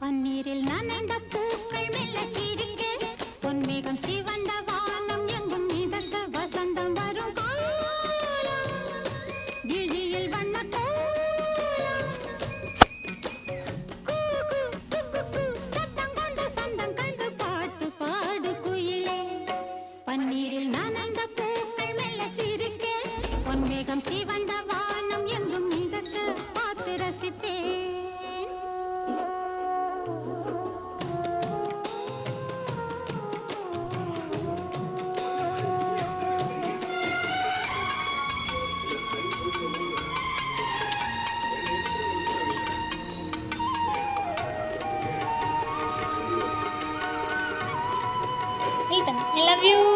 பன்னீரில் நனைந்த பூக்கள் மெல்ல சிரிக்க பொன்மேகம் சிவந்த வானம் எங்கும் மிதக்க வசந்தம் வரும் காலம் விழியில் வண்ண கோலம் கூ, கூ, கு, கு, கு, சத்தம் கொண்டு சந்தம் கண்டு பாட்டு பாடு குயிலே பன்னீரில் நனைந்த பூக்கள் மெல்ல சிரிக்க பொன்மேகம் சிவந்த வானம் எங்கும் மிதக்க பார்த்து ரசிப்பேன். I love you.